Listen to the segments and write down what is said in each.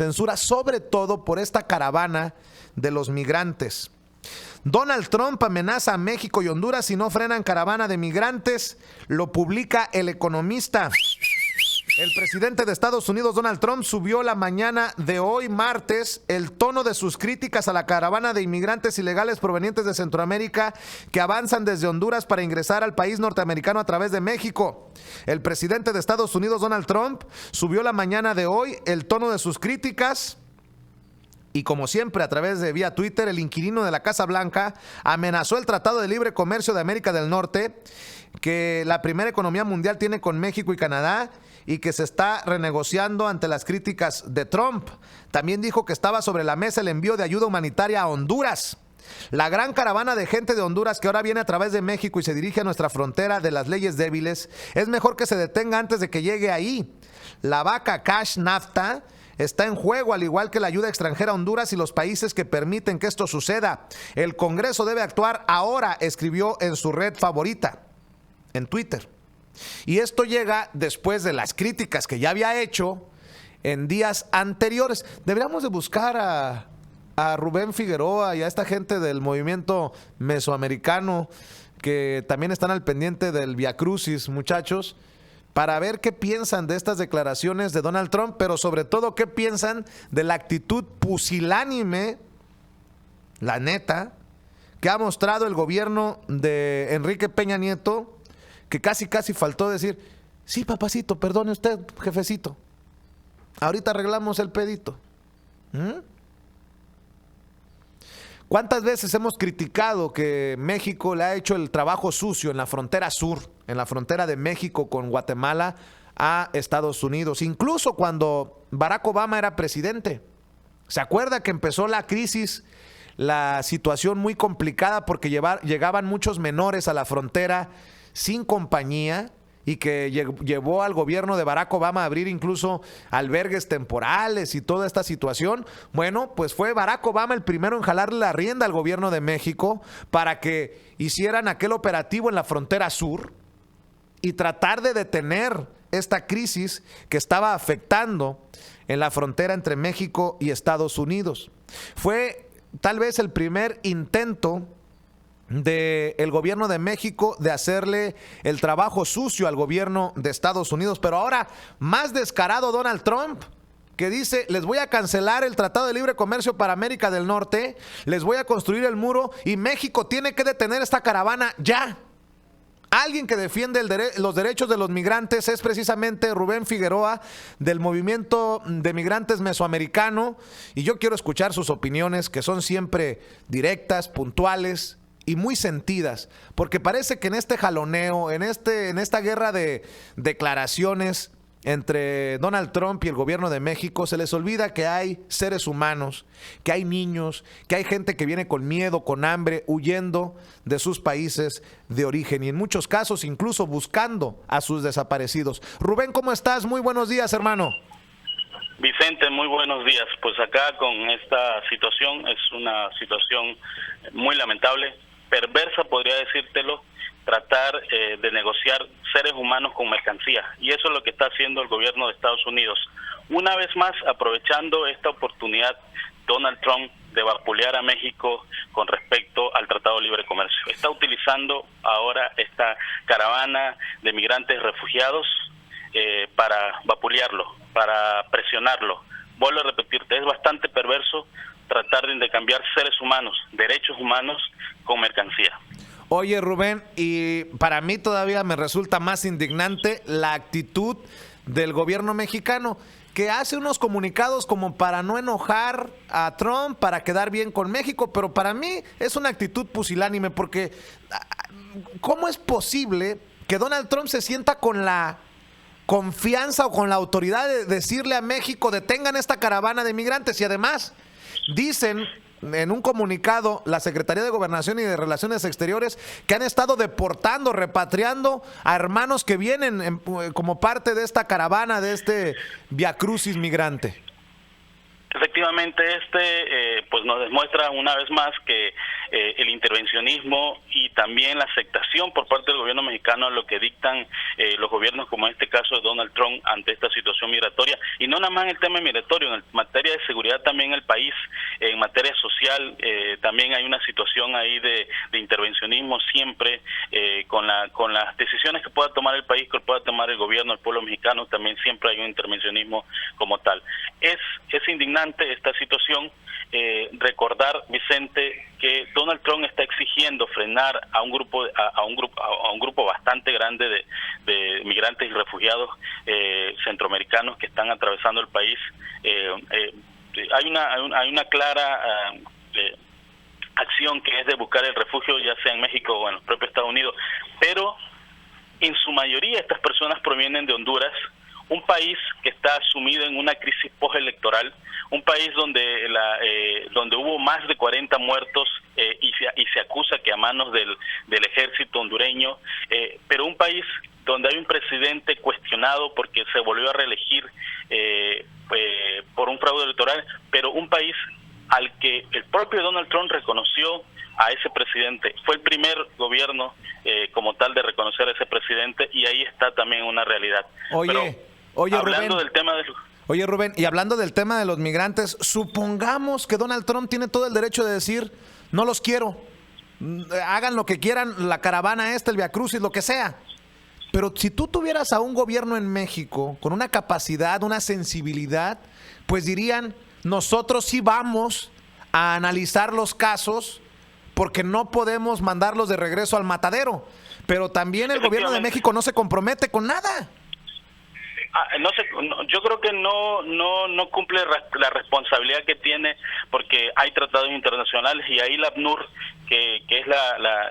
censura, sobre todo por esta caravana de los migrantes. Donald Trump amenaza a México y Honduras si no frenan caravana de migrantes, lo publica El Economista. El presidente de Estados Unidos, Donald Trump, subió la mañana de hoy, martes, el tono de sus críticas a la caravana de inmigrantes ilegales provenientes de Centroamérica que avanzan desde Honduras para ingresar al país norteamericano a través de México. El presidente de Estados Unidos, Donald Trump, subió la mañana de hoy el tono de sus críticas. Y como siempre, a través de vía Twitter, el inquilino de la Casa Blanca amenazó el Tratado de Libre Comercio de América del Norte, que la primera economía mundial tiene con México y Canadá, y que se está renegociando ante las críticas de Trump. También dijo que estaba sobre la mesa el envío de ayuda humanitaria a Honduras. La gran caravana de gente de Honduras que ahora viene a través de México y se dirige a nuestra frontera de las leyes débiles, es mejor que se detenga antes de que llegue ahí. La vaca cash NAFTA está en juego, al igual que la ayuda extranjera a Honduras y los países que permiten que esto suceda. El Congreso debe actuar ahora, escribió en su red favorita, en Twitter. Y esto llega después de las críticas que ya había hecho en días anteriores. Deberíamos de buscar a Rubén Figueroa y a esta gente del movimiento mesoamericano que también están al pendiente del Via Crucis, muchachos, para ver qué piensan de estas declaraciones de Donald Trump, pero sobre todo qué piensan de la actitud pusilánime, la neta, que ha mostrado el gobierno de Enrique Peña Nieto, que casi faltó decir, sí, papacito, perdone usted, jefecito, ahorita arreglamos el pedito. ¿Cuántas veces hemos criticado que México le ha hecho el trabajo sucio en la frontera sur, en la frontera de México con Guatemala a Estados Unidos? Incluso cuando Barack Obama era presidente. ¿Se acuerda que empezó la crisis, la situación muy complicada porque llegaban muchos menores a la frontera sin compañía y que llevó al gobierno de Barack Obama a abrir incluso albergues temporales y toda esta situación? Bueno, pues fue Barack Obama el primero en jalarle la rienda al gobierno de México para que hicieran aquel operativo en la frontera sur y tratar de detener esta crisis que estaba afectando en la frontera entre México y Estados Unidos. Fue tal vez el primer intento del gobierno de México de hacerle el trabajo sucio al gobierno de Estados Unidos, pero ahora más descarado Donald Trump, que dice, les voy a cancelar el Tratado de Libre Comercio para América del Norte, les voy a construir el muro y México tiene que detener esta caravana ya. Alguien que defiende los derechos de los migrantes es precisamente Rubén Figueroa del movimiento de migrantes mesoamericano, y yo quiero escuchar sus opiniones, que son siempre directas, puntuales y muy sentidas, porque parece que en este jaloneo, en esta guerra de declaraciones entre Donald Trump y el gobierno de México, se les olvida que hay seres humanos, que hay niños, que hay gente que viene con miedo, con hambre, huyendo de sus países de origen y en muchos casos incluso buscando a sus desaparecidos. Rubén, ¿cómo estás? Muy buenos días, hermano. Vicente, muy buenos días. Pues acá con esta situación, es una situación muy lamentable, perversa, podría decírtelo, tratar de negociar seres humanos con mercancía, y eso es lo que está haciendo el gobierno de Estados Unidos. Una vez más, aprovechando esta oportunidad, Donald Trump de vapulear a México con respecto al Tratado de Libre Comercio. Está utilizando ahora esta caravana de migrantes refugiados para vapulearlo, para presionarlo. Vuelvo a repetirte, es bastante perverso tratar de intercambiar seres humanos, derechos humanos, con mercancía. Oye, Rubén, y para mí todavía me resulta más indignante la actitud del gobierno mexicano, que hace unos comunicados como para no enojar a Trump, para quedar bien con México, pero para mí es una actitud pusilánime, porque ¿cómo es posible que Donald Trump se sienta con la confianza o con la autoridad de decirle a México, detengan esta caravana de migrantes? Y además dicen en un comunicado la Secretaría de Gobernación y de Relaciones Exteriores que han estado deportando, repatriando a hermanos que vienen como parte de esta caravana, de este Via Crucis migrante. Efectivamente, pues nos demuestra una vez más que el intervencionismo y también la aceptación por parte del gobierno mexicano a lo que dictan los gobiernos, como en este caso de Donald Trump, ante esta situación migratoria, y no nada más en el tema migratorio, en materia de seguridad también el país, en materia social, también hay una situación ahí de intervencionismo siempre, con las decisiones que pueda tomar el país, que pueda tomar el gobierno, el pueblo mexicano, también siempre hay un intervencionismo como tal. Es indignante esta situación. Recordar, Vicente, que Donald Trump está exigiendo frenar a un grupo bastante grande de migrantes y refugiados centroamericanos que están atravesando el país. Hay una clara acción que es de buscar el refugio, ya sea en México o en los propios Estados Unidos, pero en su mayoría estas personas provienen de Honduras, un país que está sumido en una crisis postelectoral, un país donde hubo más de 40 muertos y se acusa que a manos del ejército hondureño, pero un país donde hay un presidente cuestionado porque se volvió a reelegir por un fraude electoral, pero un país al que el propio Donald Trump reconoció a ese presidente. Fue el primer gobierno como tal de reconocer a ese presidente, y ahí está también una realidad. Oye, hablando Rubén, del tema de... Oye, Rubén, y hablando del tema de los migrantes, supongamos que Donald Trump tiene todo el derecho de decir, no los quiero, hagan lo que quieran, la caravana esta, el Via Crucis, lo que sea. Pero si tú tuvieras a un gobierno en México con una capacidad, una sensibilidad, pues dirían, nosotros sí vamos a analizar los casos porque no podemos mandarlos de regreso al matadero. Pero también el gobierno de México no se compromete con nada. Yo creo que no cumple la responsabilidad que tiene, porque hay tratados internacionales y ahí la ACNUR, que es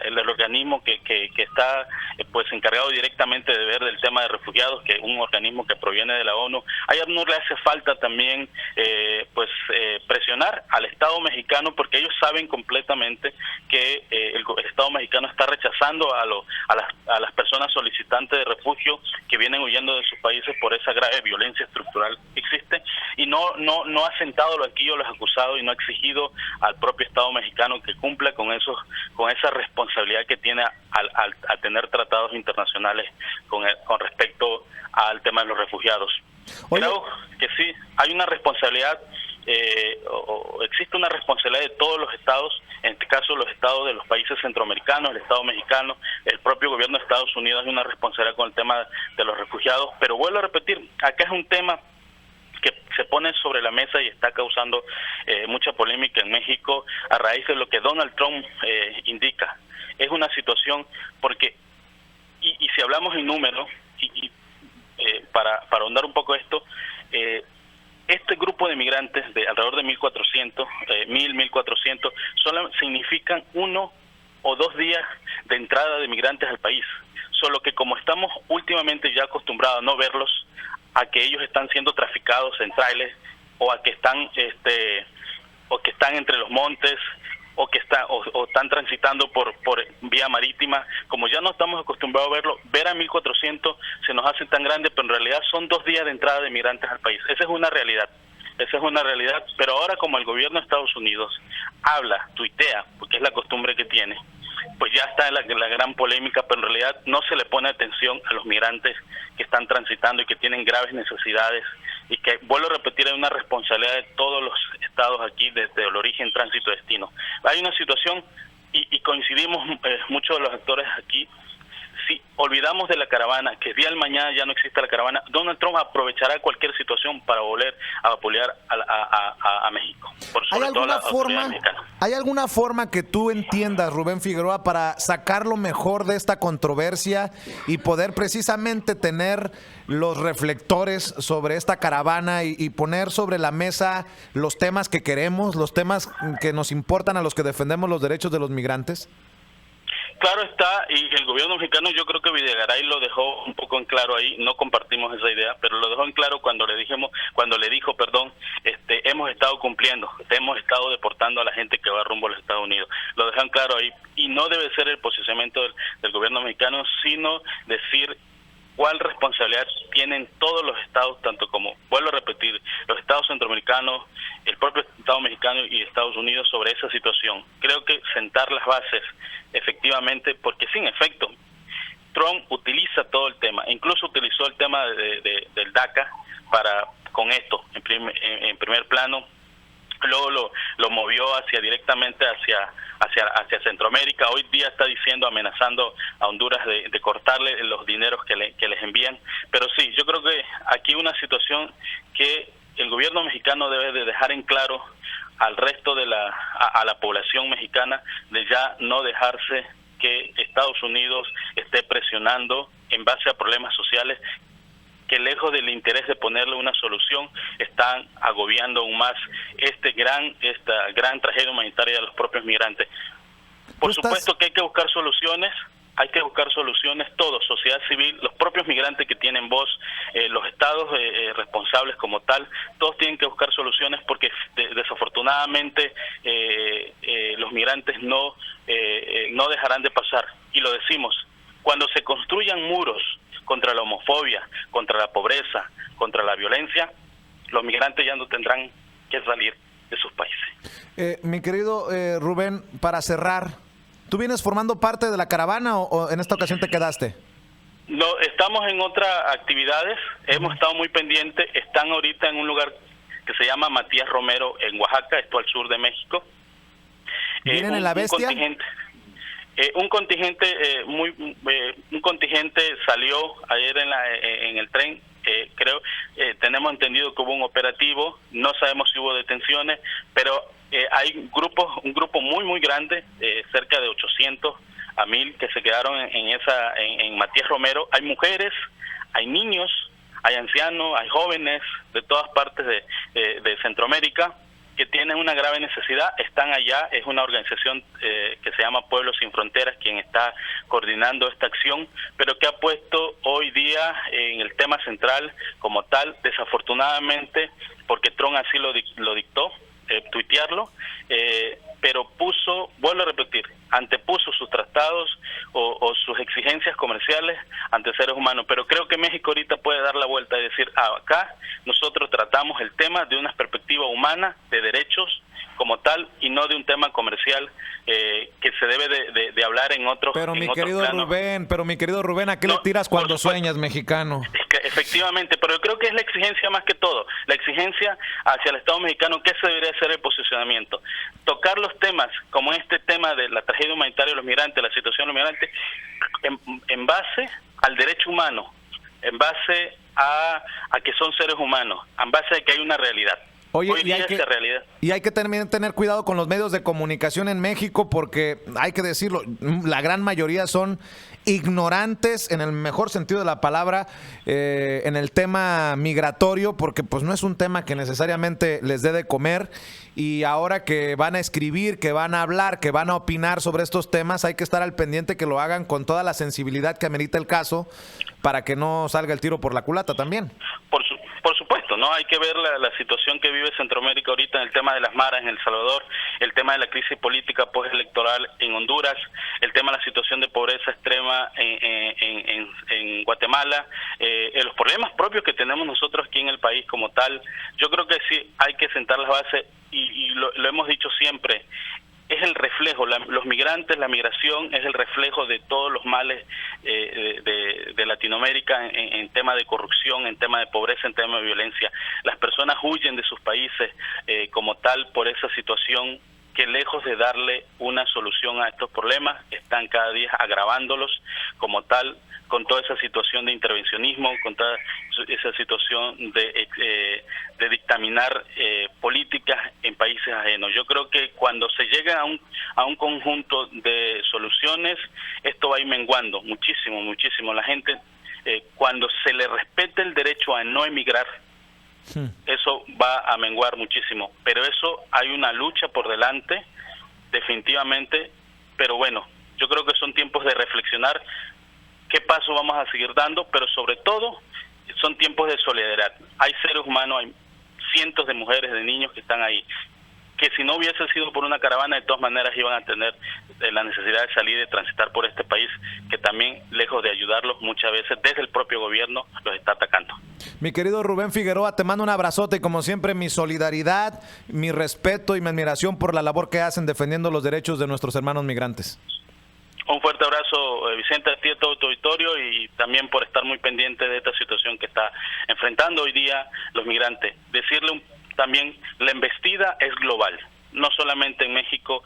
el organismo que está pues encargado directamente de ver del tema de refugiados, que es un organismo que proviene de la ONU. A ACNUR le hace falta también presionar al Estado mexicano, porque ellos saben completamente que el Estado mexicano está rechazando a las personas solicitantes de refugio que vienen huyendo de sus países por esa grave violencia estructural que existe, y no ha sentado los banquillos los acusados y no ha exigido al propio Estado mexicano que cumpla con esa responsabilidad que tiene al tener tratados internacionales con respecto al tema de los refugiados. Creo que sí, hay una responsabilidad, existe una responsabilidad de todos los estados, en este caso los estados de los países centroamericanos, el Estado mexicano, el propio gobierno de Estados Unidos, hay una responsabilidad con el tema de los refugiados. Pero vuelvo a repetir, acá es un tema que se pone sobre la mesa y está causando mucha polémica en México a raíz de lo que Donald Trump indica. Es una situación porque, y si hablamos en números, para ahondar un poco esto, este grupo de migrantes de alrededor de 1.400, solo significan 1 o 2 días de entrada de migrantes al país. Solo que como estamos últimamente ya acostumbrados a no verlos, a que ellos están siendo traficados en trailers, o a que están entre los montes, o que están transitando por vía marítima, como ya no estamos acostumbrados a verlo, ver a 1.400 se nos hace tan grande, pero en realidad son 2 días de entrada de migrantes al país. Esa es una realidad, pero ahora como el gobierno de Estados Unidos tuitea, porque es la costumbre que tiene, pues ya está la gran polémica, pero en realidad no se le pone atención a los migrantes que están transitando y que tienen graves necesidades, y que, vuelvo a repetir, hay una responsabilidad de todos los estados aquí, desde el origen, tránsito, destino. Hay una situación, y coincidimos muchos de los actores aquí. Si olvidamos de la caravana, que el día del mañana ya no existe la caravana, Donald Trump aprovechará cualquier situación para volver a vapulear a México. ¿Hay alguna forma que tú entiendas, Rubén Figueroa, para sacar lo mejor de esta controversia y poder precisamente tener los reflectores sobre esta caravana y poner sobre la mesa los temas que queremos, los temas que nos importan a los que defendemos los derechos de los migrantes? Claro está, y el gobierno mexicano, yo creo que Videgaray lo dejó un poco en claro ahí, no compartimos esa idea, pero lo dejó en claro cuando le dijo, hemos estado cumpliendo, hemos estado deportando a la gente que va rumbo a los Estados Unidos. Lo dejan claro ahí, y no debe ser el posicionamiento del gobierno mexicano, sino decir, cuál responsabilidad tienen todos los estados, tanto como, vuelvo a repetir, los estados centroamericanos, el propio estado mexicano y Estados Unidos sobre esa situación. Creo que sentar las bases efectivamente, porque sin efecto, Trump utiliza todo el tema, incluso utilizó el tema del DACA con esto en primer plano. Luego lo movió directamente hacia Centroamérica. Hoy día está diciendo, amenazando a Honduras de cortarle los dineros que les envían. Pero sí, yo creo que aquí una situación que el gobierno mexicano debe de dejar en claro al resto a la población mexicana, de ya no dejarse que Estados Unidos esté presionando en base a problemas sociales que lejos del interés de ponerle una solución, están agobiando aún más esta gran tragedia humanitaria de los propios migrantes. Por supuesto que hay que buscar soluciones todos, sociedad civil, los propios migrantes que tienen voz, los estados responsables como tal, todos tienen que buscar soluciones porque desafortunadamente los migrantes no dejarán de pasar. Y lo decimos, cuando se construyan muros contra la homofobia, contra la pobreza, contra la violencia, los migrantes ya no tendrán que salir de sus países. Mi querido Rubén, para cerrar, ¿tú vienes formando parte de la caravana o en esta ocasión te quedaste? No, estamos en otras actividades, hemos estado muy pendientes, están ahorita en un lugar que se llama Matías Romero en Oaxaca, esto al sur de México. ¿Vienen en La Bestia? Un contingente salió ayer en el tren, creo, tenemos entendido que hubo un operativo, no sabemos si hubo detenciones, pero hay un grupo muy grande, cerca de 800 a 1000 que se quedaron en Matías Romero. Hay mujeres, hay niños, hay ancianos, hay jóvenes de todas partes de Centroamérica que tienen una grave necesidad, están allá. Es una organización que se llama Pueblos Sin Fronteras quien está coordinando esta acción, pero que ha puesto hoy día en el tema central como tal, desafortunadamente, porque Trump así lo dictó, tuitearlo, pero vuelvo a repetir, antepuso sus tratados o sus exigencias comerciales ante seres humanos. Pero creo que México ahorita puede dar la vuelta y decir, acá nosotros tratamos el tema de una perspectiva humana, de derechos como tal, y no de un tema comercial que se debe de hablar en otros planos. Pero mi querido Rubén, ¿a qué le tiras cuando sueñas, mexicano? Es que efectivamente, pero yo creo que es la exigencia más que todo, la exigencia hacia el Estado mexicano, que ese debería ser el posicionamiento. Tocar los temas, como este tema de la tragedia humanitaria de los migrantes, la situación de los migrantes, en base al derecho humano, en base a que son seres humanos, en base a que hay una realidad. Oye, y hay que también tener cuidado con los medios de comunicación en México, porque hay que decirlo, la gran mayoría son ignorantes en el mejor sentido de la palabra en el tema migratorio, porque pues no es un tema que necesariamente les dé de comer, y ahora que van a escribir, que van a hablar, que van a opinar sobre estos temas, hay que estar al pendiente que lo hagan con toda la sensibilidad que amerita el caso, para que no salga el tiro por la culata también. Por supuesto, ¿no? Hay que ver la situación que vive Centroamérica ahorita en el tema de las maras en El Salvador, el tema de la crisis política postelectoral en Honduras, el tema de la situación de pobreza extrema en Guatemala, los problemas propios que tenemos nosotros aquí en el país como tal. Yo creo que sí hay que sentar las bases y lo hemos dicho siempre. Es el reflejo, los migrantes, la migración es el reflejo de todos los males de Latinoamérica en tema de corrupción, en tema de pobreza, en tema de violencia. Las personas huyen de sus países como tal por esa situación que, lejos de darle una solución a estos problemas, están cada día agravándolos como tal, con toda esa situación de intervencionismo, con toda esa situación de dictaminar políticas en países ajenos. Yo creo que cuando se llega a un conjunto de soluciones, esto va a ir menguando muchísimo. La gente, cuando se le respete el derecho a no emigrar, eso va a menguar muchísimo. Pero eso hay una lucha por delante, definitivamente. Pero bueno, yo creo que son tiempos de reflexionar qué paso vamos a seguir dando, pero sobre todo son tiempos de solidaridad. Hay seres humanos, hay cientos de mujeres, de niños que están ahí. que si no hubiese sido por una caravana, de todas maneras iban a tener la necesidad de salir, de transitar por este país, que también, lejos de ayudarlos, muchas veces desde el propio gobierno los está atacando. Mi querido Rubén Figueroa, te mando un abrazote y como siempre mi solidaridad, mi respeto y mi admiración por la labor que hacen defendiendo los derechos de nuestros hermanos migrantes. Un fuerte abrazo, Vicente, a ti y a todo tu auditorio, y también por estar muy pendiente de esta situación que está enfrentando hoy día los migrantes. Decirle también, la embestida es global, no solamente en México,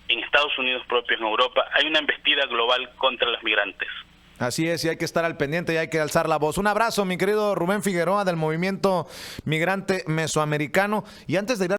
en Estados Unidos propios, en Europa, hay una embestida global contra los migrantes. Así es, y hay que estar al pendiente y hay que alzar la voz. Un abrazo, mi querido Rubén Figueroa, del Movimiento Migrante Mesoamericano. Y antes de ir